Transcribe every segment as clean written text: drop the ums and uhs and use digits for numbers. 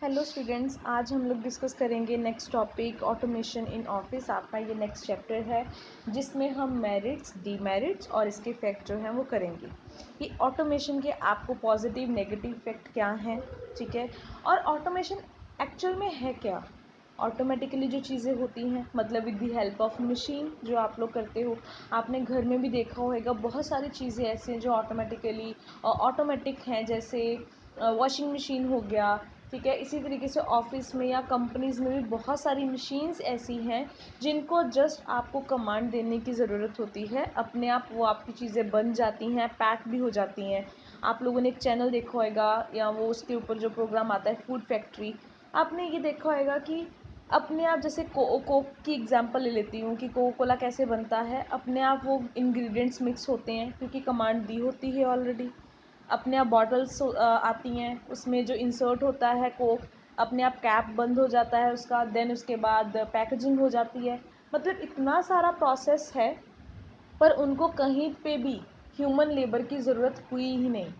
Hello students, आज हम लोग डिस्कस करेंगे next topic automation in office. आपका ये नेक्स्ट चैप्टर है जिसमें हम मेरिट्स, डीमेरिट्स और इसके इफेक्ट जो हैं वो करेंगे कि ऑटोमेशन के आपको पॉजिटिव नेगेटिव इफेक्ट क्या हैं, ठीक है। और ऑटोमेशन एक्चुअल में है क्या। ऑटोमेटिकली जो चीज़ें होती हैं, मतलब with the help of machine जो आप लोग करते हो। आपने घर में भी देखा होगा बहुत सारी चीज़ें ऐसी हैं जो ऑटोमेटिकली ऑटोमेटिक हैं, जैसे वॉशिंग मशीन हो गया, ठीक है। इसी तरीके से ऑफिस में या कंपनीज़ में भी बहुत सारी मशीन्स ऐसी हैं जिनको जस्ट आपको कमांड देने की ज़रूरत होती है, अपने आप वो आपकी चीज़ें बन जाती हैं, पैक भी हो जाती हैं। आप लोगों ने एक चैनल देखा होगा या वो उसके ऊपर जो प्रोग्राम आता है फूड फैक्ट्री, आपने ये देखा होगा कि अपने आप, जैसे कोक की एग्जांपल ले लेती हूँ कि कोको कोला कैसे बनता है, अपने आप वो इंग्रेडिएंट्स मिक्स होते हैं क्योंकि कमांड दी होती है ऑलरेडी। अपने आप बॉटल्स आती हैं, उसमें जो इंसर्ट होता है कोक, अपने आप कैप बंद हो जाता है उसका, देन उसके बाद पैकेजिंग हो जाती है। मतलब इतना सारा प्रोसेस है, पर उनको कहीं पे भी ह्यूमन लेबर की ज़रूरत हुई ही नहीं।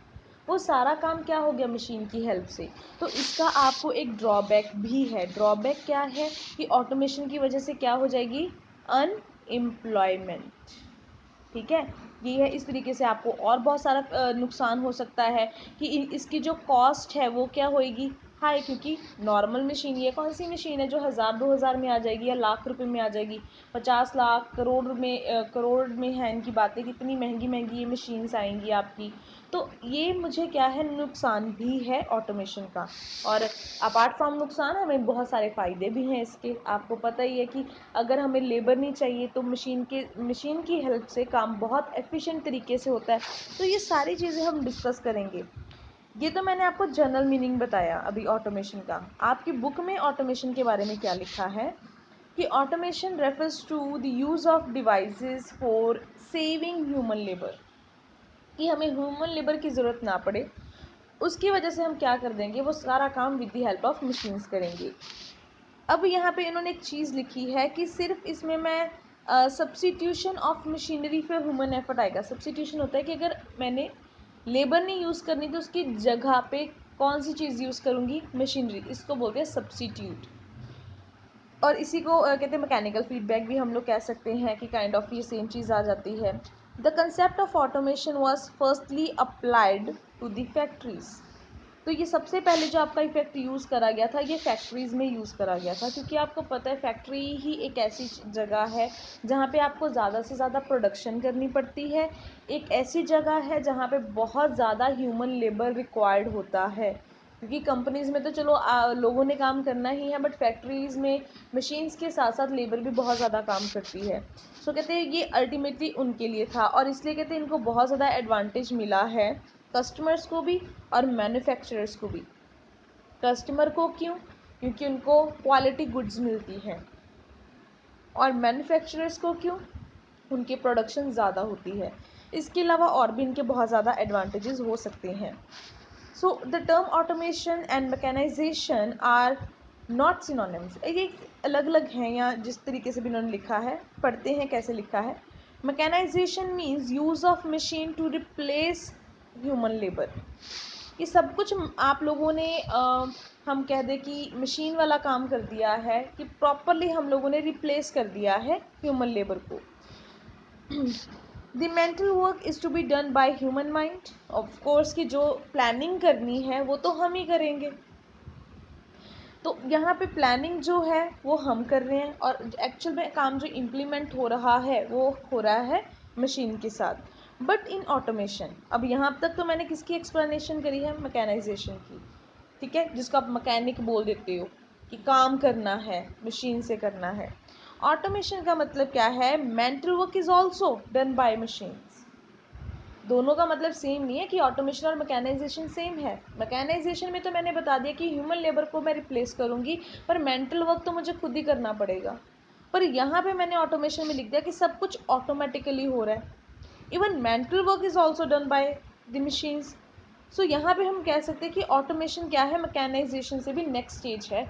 वो सारा काम क्या हो गया मशीन की हेल्प से। तो इसका आपको एक ड्रॉबैक भी है। ड्रॉबैक क्या है कि ऑटोमेशन की वजह से क्या हो जाएगी, अनएम्प्लॉयमेंट, ठीक है। ये है, इस तरीके से आपको और बहुत सारा नुकसान हो सकता है कि इसकी जो कॉस्ट है वो क्या होएगी, हाई, क्योंकि नॉर्मल मशीन, ये कौन सी मशीन है जो 1000-2000 में आ जाएगी या लाख रुपए में आ जाएगी। 50 लाख करोड़ में है इनकी बातें, कितनी महंगी महंगी ये मशीन्स आएंगी आपकी। तो ये मुझे क्या है, नुकसान भी है ऑटोमेशन का। और अपार्ट फ्रॉम नुकसान, हमें बहुत सारे फ़ायदे भी हैं इसके। आपको पता ही है कि अगर हमें लेबर नहीं चाहिए तो मशीन की हेल्प से काम बहुत एफिशिएंट तरीके से होता है। तो ये सारी चीज़ें हम डिस्कस करेंगे। ये तो मैंने आपको जनरल मीनिंग बताया अभी ऑटोमेशन का। आपकी बुक में ऑटोमेशन के बारे में क्या लिखा है कि automation refers to the use of devices for saving human labour, कि हमें ह्यूमन लेबर की ज़रूरत ना पड़े, उसकी वजह से हम क्या कर देंगे, वो सारा काम with the help of machines करेंगे। अब यहाँ पे इन्होंने एक चीज़ लिखी है कि सिर्फ इसमें मैं substitution of machinery for human effort आएगा। सब्स्टिट्यूशन होता है कि अगर मैंने लेबर नहीं यूज़ करनी तो उसकी जगह पे कौन सी चीज़ यूज़ करूँगी, मशीनरी, इसको बोलते हैं सब्स्टिट्यूट। और इसी को कहते हैं मैकेनिकल फीडबैक भी हम लोग कह सकते हैं कि काइंड ऑफ ये सेम चीज़ आ जाती है। The concept of automation was firstly applied to the factories. तो ये सबसे पहले जो आपका इफेक्ट यूज़ करा गया था ये फैक्ट्रीज़ में यूज़ करा गया था, क्योंकि आपको पता है फैक्ट्री ही एक ऐसी जगह है जहाँ पे आपको ज़्यादा से ज़्यादा प्रोडक्शन करनी पड़ती है। एक ऐसी जगह है जहाँ पे बहुत ज़्यादा ह्यूमन लेबर रिक्वायर्ड होता है, क्योंकि कंपनीज़ में तो चलो लोगों ने काम करना ही है, बट फैक्ट्रीज़ में मशीन्स के साथ साथ लेबर भी बहुत ज़्यादा काम करती है। सो कहते हैं ये अल्टीमेटली उनके लिए था, और इसलिए कहते हैं इनको बहुत ज़्यादा एडवांटेज मिला है, कस्टमर्स को भी और मैन्युफैक्चरर्स को भी। कस्टमर को क्यों, क्योंकि उनको क्वालिटी गुड्स मिलती हैं, और मैन्युफैक्चरर्स को क्यों, उनकी प्रोडक्शन ज़्यादा होती है। इसके अलावा और भी इनके बहुत ज़्यादा एडवांटेजेस हो सकते हैं। So the term automation and mechanisation are not synonyms. ये अलग अलग हैं, या जिस तरीके से भी इन्होंने लिखा है, पढ़ते हैं कैसे लिखा है। Mechanisation means use of machine to replace human labour. ये सब कुछ आप लोगों ने हम कह दें कि मशीन वाला काम कर दिया है, कि प्रॉपरली हम लोगों ने रिप्लेस कर दिया है ह्यूमन लेबर को। The mental work is to be done by human mind. Of course कि जो प्लानिंग करनी है वो तो हम ही करेंगे। तो यहाँ पे प्लानिंग जो है वो हम कर रहे हैं, और एक्चुअल में काम जो इम्प्लीमेंट हो रहा है वो हो रहा है मशीन के साथ। बट इन ऑटोमेशन, अब यहाँ तक तो मैंने किसकी एक्सप्लेनेशन करी है, मैकेनाइजेशन की, ठीक है, जिसको आप मैकेनिक बोल देते हो कि काम करना है, मशीन से करना है। ऑटोमेशन का मतलब क्या है, mental work is also done bye machines. दोनों का मतलब सेम नहीं है कि ऑटोमेशन और मैकेनाइजेशन सेम है। मैकेनाइजेशन में तो मैंने बता दिया कि ह्यूमन लेबर को मैं रिप्लेस करूँगी, पर मेंटल वर्क तो मुझे खुद ही करना पड़ेगा। पर यहाँ पे मैंने ऑटोमेशन में लिख दिया कि सब कुछ ऑटोमेटिकली हो रहा है, even mental work is also done by the machines. So यहाँ पे हम कह सकते हैं कि ऑटोमेशन क्या है, मैकेनाइजेशन से भी नेक्स्ट स्टेज है,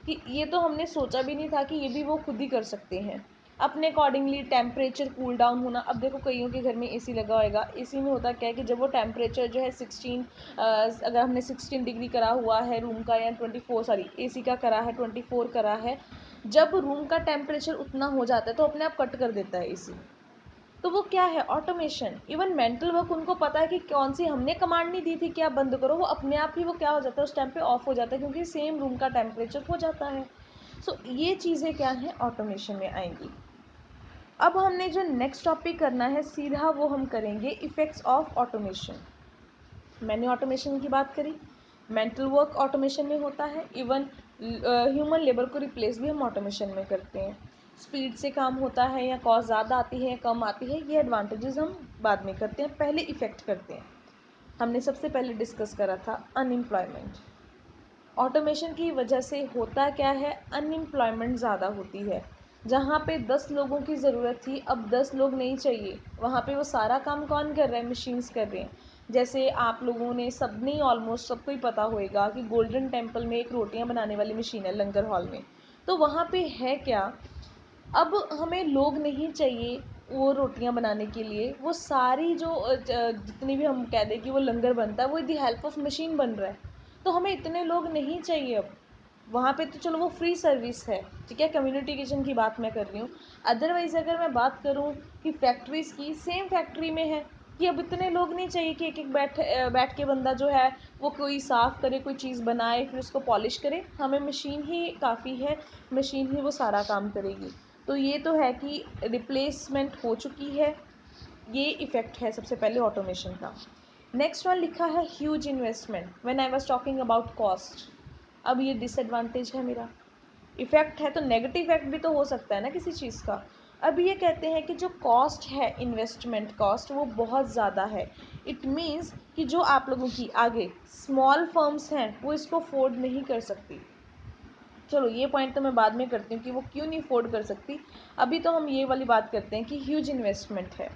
कि ये तो हमने सोचा भी नहीं था कि ये भी वो खुद ही कर सकते हैं। अपने अकॉर्डिंगली टेम्परेचर कूल डाउन होना। अब देखो कईयों के घर में एसी लगा होएगा, एसी में होता क्या है कि जब वो टेम्परेचर जो है 16 अगर हमने 16 डिग्री करा हुआ है रूम का, या 24 सॉरी एसी का करा है 24 करा है, जब रूम का टेम्परेचर उतना हो जाता है तो अपने आप कट कर देता है एसी। तो वो क्या है, ऑटोमेशन। इवन मेंटल वर्क उनको पता है कि कौन सी हमने कमांड नहीं दी थी कि आप बंद करो, वो अपने आप ही वो क्या हो जाता है उस टाइम पे ऑफ हो जाता है, क्योंकि सेम रूम का टेम्परेचर हो जाता है। सो ये चीज़ें क्या हैं, ऑटोमेशन में आएंगी। अब हमने जो नेक्स्ट टॉपिक करना है सीधा वो हम करेंगे इफ़ेक्ट्स ऑफ ऑटोमेशन। मैंने ऑटोमेशन की बात करी, मेंटल वर्क ऑटोमेशन में होता है, इवन ह्यूमन लेबर को रिप्लेस भी हम ऑटोमेशन में करते हैं। स्पीड से काम होता है, या कॉस्ट ज़्यादा आती है या कम आती है, ये एडवांटेजेस हम बाद में करते हैं, पहले इफ़ेक्ट करते हैं। हमने सबसे पहले डिस्कस करा था अनएम्प्लॉयमेंट। ऑटोमेशन की वजह से होता क्या है, अनएम्प्लॉयमेंट ज़्यादा होती है। जहाँ पे 10 लोगों की ज़रूरत थी, अब 10 लोग नहीं चाहिए, वहाँ पे वो सारा काम कौन कर रहा है, मशीन्स कर रहे हैं। जैसे आप लोगों ने सबने ऑलमोस्ट सबको ही पता होएगा कि गोल्डन टेम्पल में एक रोटियां बनाने वाली मशीन है लंगर हॉल में। तो वहाँ पे है क्या, अब हमें लोग नहीं चाहिए वो रोटियां बनाने के लिए, वो सारी जो जितनी भी हम कह दें कि वो लंगर बनता है वो with the help of machine बन रहा है। तो हमें इतने लोग नहीं चाहिए अब वहाँ पे। तो चलो वो फ्री सर्विस है, ठीक है, कम्युनिटी किचन की बात मैं कर रही हूँ। अदरवाइज़ अगर मैं बात करूँ कि फैक्ट्रीज़ की, सेम फैक्ट्री में है कि अब इतने लोग नहीं चाहिए कि एक एक बैठ के बंदा जो है वो कोई साफ़ करे, कोई चीज़ बनाए, फिर उसको पॉलिश करे। हमें मशीन ही काफ़ी है, मशीन ही वो सारा काम करेगी। तो ये तो है कि रिप्लेसमेंट हो चुकी है, ये इफ़ेक्ट है सबसे पहले ऑटोमेशन का। नेक्स्ट वन लिखा है huge investment, when I was talking about cost. अब ये डिसएडवांटेज है मेरा, इफ़ेक्ट है तो नेगेटिव इफेक्ट भी तो हो सकता है ना किसी चीज़ का। अब ये कहते हैं कि जो कॉस्ट है, इन्वेस्टमेंट कॉस्ट, वो बहुत ज़्यादा है। इट मीन्स कि जो आप लोगों की आगे स्मॉल फर्म्स हैं वो इसको अफोर्ड नहीं कर सकती। चलो ये पॉइंट तो मैं बाद में करती हूँ कि वो क्यों नहीं अफोर्ड कर सकती। अभी तो हम ये वाली बात करते हैं कि ह्यूज इन्वेस्टमेंट है।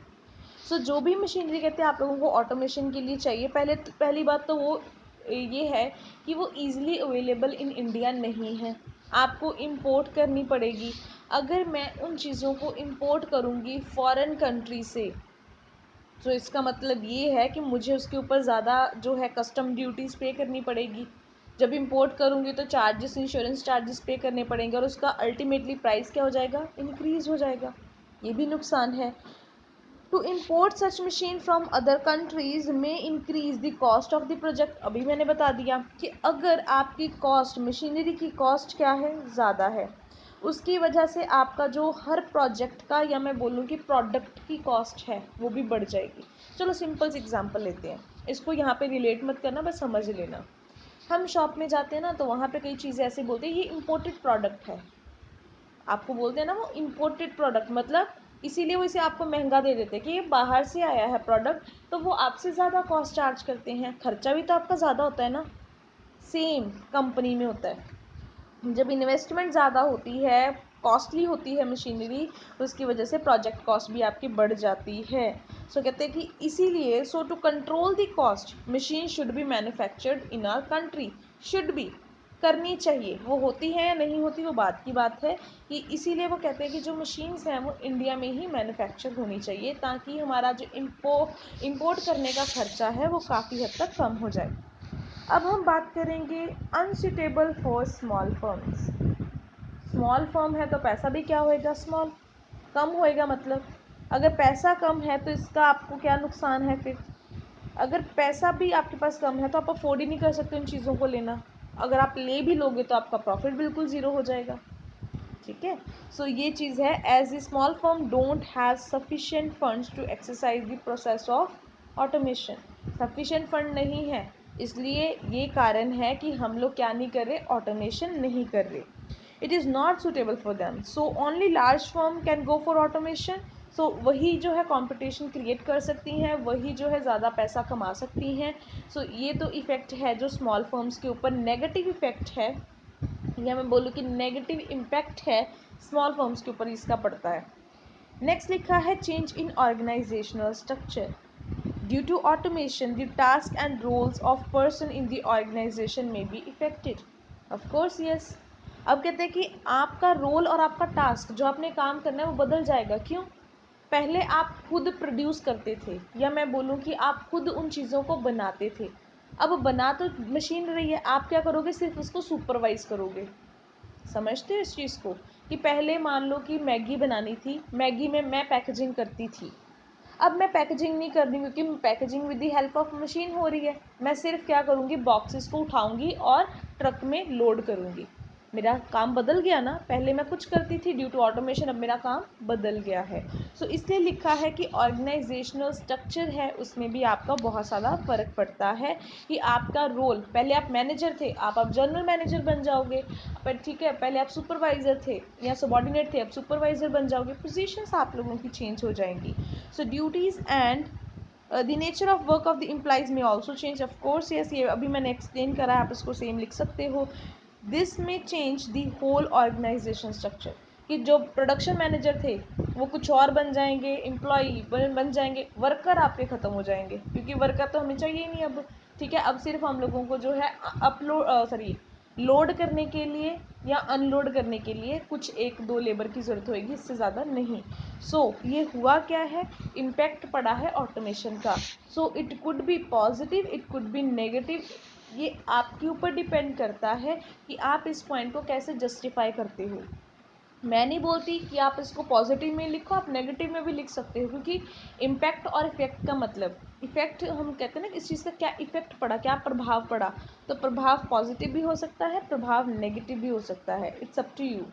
सो जो भी मशीनरी कहते हैं आप लोगों को ऑटोमेशन के लिए चाहिए, पहली बात तो वो ये है कि वो ईज़िली अवेलेबल इन इंडिया नहीं है, आपको इम्पोर्ट करनी पड़ेगी। अगर मैं उन चीज़ों को इम्पोर्ट करूँगी फॉरेन कंट्री से, तो इसका मतलब ये है कि मुझे उसके ऊपर ज़्यादा जो है कस्टम ड्यूटीज़ पे करनी पड़ेगी। जब इंपोर्ट करूँगी तो चार्जेस, इंश्योरेंस चार्जेस पे करने पड़ेंगे, और उसका अल्टीमेटली प्राइस क्या हो जाएगा, इंक्रीज़ हो जाएगा। ये भी नुकसान है। To import such machine from other countries may increase the cost of the project. अभी मैंने बता दिया कि अगर आपकी कॉस्ट, मशीनरी की कॉस्ट क्या है, ज़्यादा है, उसकी वजह से आपका जो हर प्रोजेक्ट का, या मैं बोलूँ कि प्रोडक्ट की कॉस्ट है, वो भी बढ़ जाएगी। चलो सिंपल सी एग्जांपल लेते हैं, इसको यहाँ पे रिलेट मत करना, बस समझ लेना। हम शॉप में जाते हैं ना, तो वहाँ पे कई चीज़ें ऐसे बोलते हैं ये इम्पोर्टेड प्रोडक्ट है, आपको बोलते हैं ना वो इम्पोर्टेड प्रोडक्ट, मतलब इसीलिए वो इसे आपको महंगा दे देते हैं कि ये बाहर से आया है प्रोडक्ट, तो वो आपसे ज़्यादा कॉस्ट चार्ज करते हैं, खर्चा भी तो आपका ज़्यादा होता है ना, सेम कंपनी में होता है। जब इन्वेस्टमेंट ज़्यादा होती है, कॉस्टली होती है मशीनरी, उसकी वजह से प्रोजेक्ट कॉस्ट भी आपकी बढ़ जाती है। सो कहते हैं कि इसीलिए, so to control the cost machine should be manufactured in our country. Should be करनी चाहिए, वो होती है या नहीं होती वो बात की बात है, कि इसीलिए वो कहते हैं कि जो मशीन्स हैं वो इंडिया में ही मैन्युफैक्चर होनी चाहिए, ताकि हमारा जो इम्पोर्ट करने का खर्चा है वो काफ़ी हद तक कम हो जाए। अब हम बात करेंगे unsuitable for small firms. Small firm है तो पैसा भी क्या होएगा, स्मॉल, कम होएगा। मतलब अगर पैसा कम है तो इसका आपको क्या नुकसान है फिर, अगर पैसा भी आपके पास कम है तो आप अफोर्ड ही नहीं कर सकते उन चीज़ों को लेना। अगर आप ले भी लोगे तो आपका प्रॉफिट बिल्कुल ज़ीरो हो जाएगा, ठीक है। सो ये चीज़ है, as a small firm don't has sufficient funds to exercise the process of automation. Sufficient fund नहीं है, इसलिए ये कारण है कि हम लोग क्या नहीं कर रहे, ऑटोमेशन नहीं कर रहे। It is not suitable for them, so only large firm can go for automation. So वही जो है कंपटीशन क्रिएट कर सकती हैं, वही जो है ज़्यादा पैसा कमा सकती हैं। सो ये तो इफ़ेक्ट है जो स्मॉल फर्म्स के ऊपर नेगेटिव इफ़ेक्ट है, या मैं बोलूँ कि नेगेटिव इम्पैक्ट है स्मॉल फर्म्स के ऊपर इसका पड़ता है। नेक्स्ट लिखा है change in organisational structure. Due to automation the task and roles of person in the organisation may be affected. Of course yes. अब कहते हैं कि आपका रोल और आपका टास्क जो आपने काम करना है वो बदल जाएगा। क्यों? पहले आप खुद प्रोड्यूस करते थे, या मैं बोलूँ कि आप खुद उन चीज़ों को बनाते थे। अब बना तो मशीन रही है, आप क्या करोगे? सिर्फ उसको सुपरवाइज करोगे। समझते हो इस चीज़ को? कि पहले मान लो कि मैगी बनानी थी, मैगी में मैं पैकेजिंग करती थी। अब मैं पैकेजिंग नहीं कर रही क्योंकि packaging with the help of machine हो रही है। मैं सिर्फ क्या करूँगी? बॉक्सेस को उठाऊँगी और ट्रक में लोड करूँगी। मेरा काम बदल गया ना, पहले मैं कुछ करती थी, ड्यू टू ऑटोमेशन अब मेरा काम बदल गया है। सो इसलिए लिखा है कि ऑर्गेनाइजेशनल स्ट्रक्चर है उसमें भी आपका बहुत ज़्यादा फ़र्क पड़ता है कि आपका रोल, पहले आप मैनेजर थे, आप अब जनरल मैनेजर बन जाओगे। पर ठीक है, पहले आप सुपरवाइज़र थे या सबॉर्डिनेट थे, अब सुपरवाइज़र बन जाओगे। पोजीशंस आप लोगों की चेंज हो जाएंगी। So duties and the nature of work of the employees may also change. Of course yes, ये अभी मैंने एक्सप्लेन करा है, आप इसको सेम लिख सकते हो। दिस में change the whole organisation structure, कि जो प्रोडक्शन मैनेजर थे वो कुछ और बन जाएंगे, एम्प्लॉई बन जाएंगे, वर्कर आपके ख़त्म हो जाएंगे क्योंकि वर्कर तो हमें चाहिए ही नहीं अब। ठीक है, अब सिर्फ हम लोगों को जो है लोड करने के लिए या अनलोड करने के लिए कुछ एक दो लेबर की ज़रूरत होगी, इससे ज़्यादा नहीं। सो ये हुआ क्या है? इम्पैक्ट पड़ा है ऑटोमेशन का। So it could be positive, it could be negative. ये आपके ऊपर डिपेंड करता है कि आप इस पॉइंट को कैसे जस्टिफाई करते हो। मैं नहीं बोलती कि आप इसको पॉजिटिव में लिखो, आप नेगेटिव में भी लिख सकते हो, क्योंकि इम्पैक्ट और इफेक्ट का मतलब, इफेक्ट हम कहते हैं ना इस चीज़ का क्या इफेक्ट पड़ा, क्या प्रभाव पड़ा, तो प्रभाव पॉजिटिव भी हो सकता है, प्रभाव नेगेटिव भी हो सकता है। It's up to you.